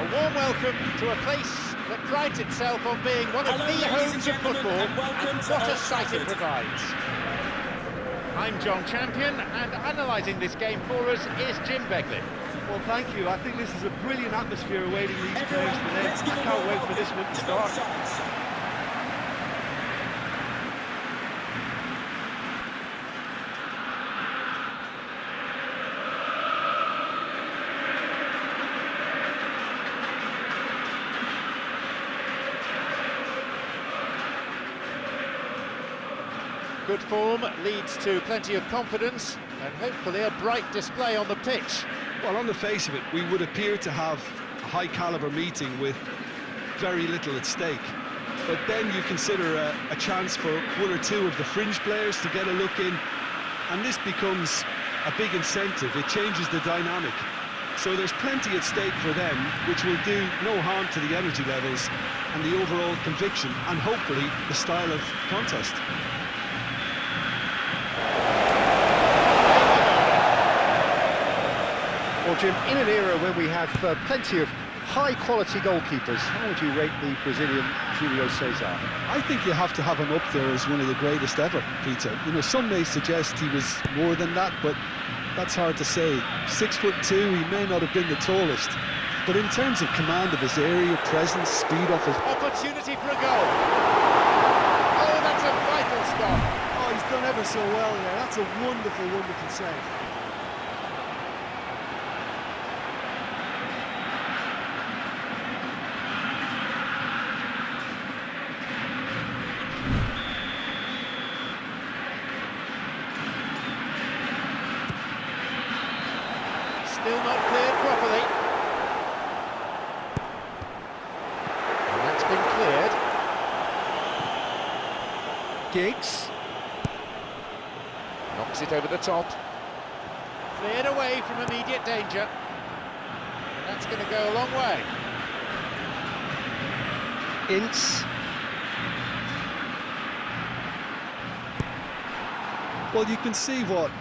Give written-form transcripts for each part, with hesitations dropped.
A warm welcome to a place that prides itself on being one of the homes of football, and what a sight it provides. I'm John Champion, and analysing this game for us is Jim Begley. Well, thank you. I think this is a brilliant atmosphere awaiting these players today. I can't wait for this one to start. Good form leads to plenty of confidence and hopefully a bright display on the pitch. Well, on the face of it, we would appear to have a high-caliber meeting with very little at stake. But then you consider a chance for one or two of the fringe players to get a look in, and this becomes a big incentive. It changes the dynamic. So there's plenty at stake for them, which will do no harm to the energy levels and the overall conviction, and hopefully the style of contest. Well, Jim, in an era when we have plenty of high-quality goalkeepers, how would you rate the Brazilian Julio Cesar? I think you have to have him up there as one of the greatest ever, Peter. You know, some may suggest he was more than that, but that's hard to say. 6'2", he may not have been the tallest, but in terms of command of his area, presence, speed off his... Opportunity for a goal. Oh, that's a vital stop. Oh, he's done ever so well there. That's a wonderful, wonderful save. Still not cleared properly. And that's been cleared. Giggs. Knocks it over the top. Cleared away from immediate danger. And that's going to go a long way. Ince. Well, you can see what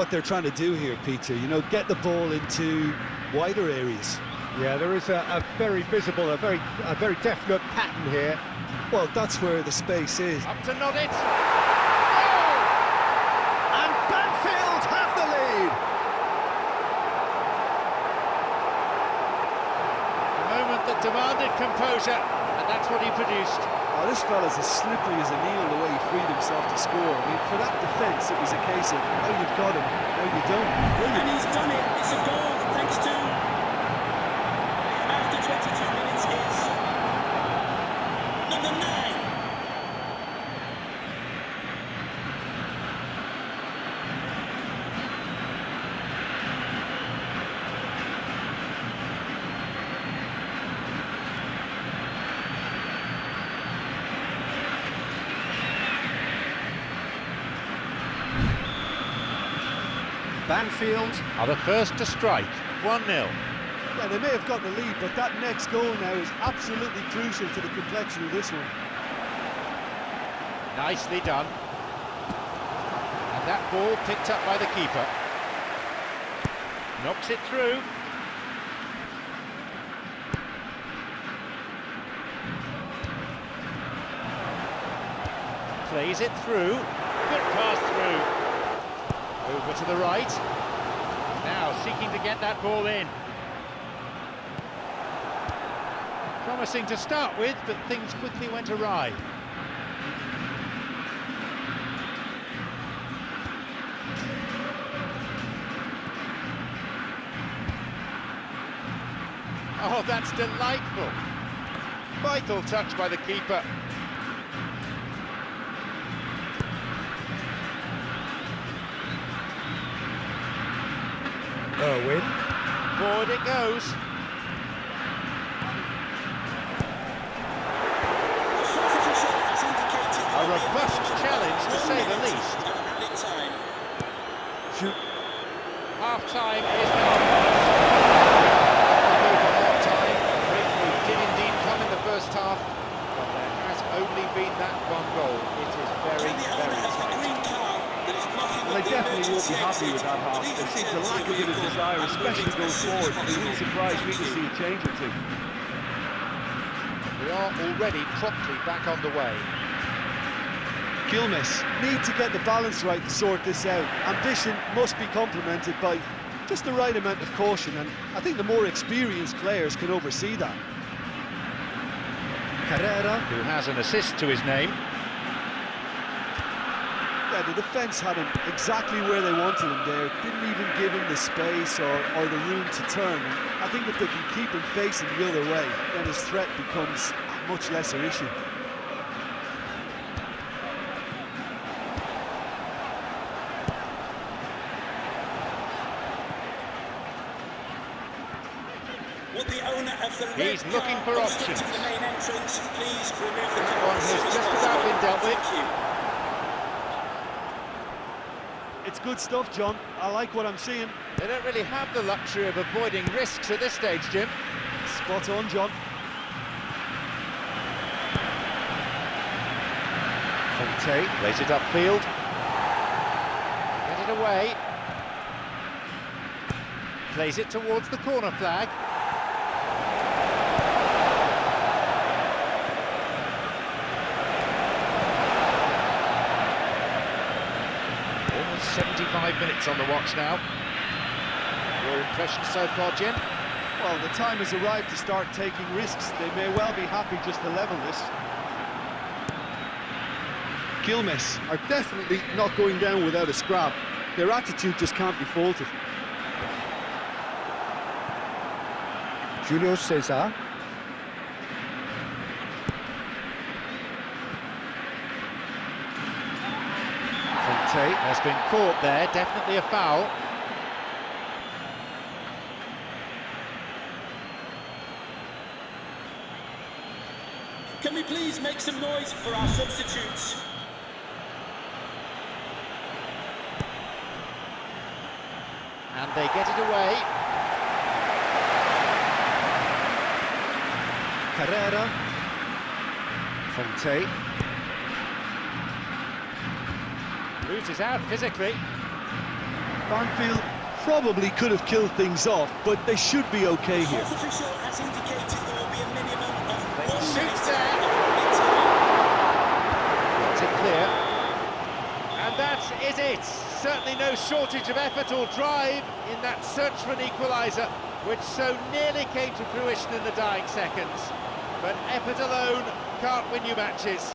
they're trying to do here, Peter. You know, get the ball into wider areas. Yeah, there is a very visible, a very definite pattern here. Well, that's where the space is. Up to nod it. Oh! And Banfield have the lead. A moment that demanded composure, and that's what he produced. Oh, this fella's as slippery as a needle the way he freed himself to score. I mean, for that defence, it was a case of, now you've got him, now you don't. And he's done it. It's a goal thanks to, after 22 minutes, it's number 9. Banfield Are the first to strike. 1-0. Yeah, they may have got the lead, but that next goal now is absolutely crucial to the complexion of this one. Nicely done. And that ball picked up by the keeper. Knocks it through. Plays it through. Good pass through. Over to the right. Now seeking to get that ball in. Promising to start with, but things quickly went awry. Oh, that's delightful. Vital touch by the keeper. Irwin. Forward it goes. A robust challenge, to say the least. Half-time is now. Half-time. Breakthrough did indeed come in the first half, but there has only been that one goal. It is very, very tight. Well, they definitely won't be happy with that half. There seems a lack of bit of desire, especially going forward. It wouldn't surprise me to see a change or two. We are already promptly back on the way. Gilmes need to get the balance right to sort this out. Ambition must be complemented by just the right amount of caution, and I think the more experienced players can oversee that. Carrera. Who has an assist to his name. Yeah, the defence had him exactly where they wanted him there. Didn't even give him the space or the room to turn. And I think if they can keep him facing the other way, then his threat becomes a much lesser issue. Would the owner of the He's red looking car for obstructing options. the main entrance, please remove the That car one as has soon as just possible. about been dealt with. Thank you. It's good stuff, John. I like what I'm seeing. They don't really have the luxury of avoiding risks at this stage, Jim. Spot on, John. Conte. Plays it upfield. Get it away. Plays it towards the corner flag. Almost 75 minutes on the watch now. Your impression so far, Jim? Well, the time has arrived to start taking risks. They may well be happy just to level this. Gilmes are definitely not going down without a scrap. Their attitude just can't be faulted. Julio Cesar. Conte. Has been caught there, definitely a foul. Can we please make some noise for our substitutes? And they get it away. Carrera. Conte. Loses out physically. Banfield probably could have killed things off, but they should be okay here. Fourth official has indicated there will be a minimum of They 1 shoot minute there. of time. Gets it clear. And that is it. Certainly no shortage of effort or drive in that search for an equaliser, which so nearly came to fruition in the dying seconds. But effort alone can't win you matches.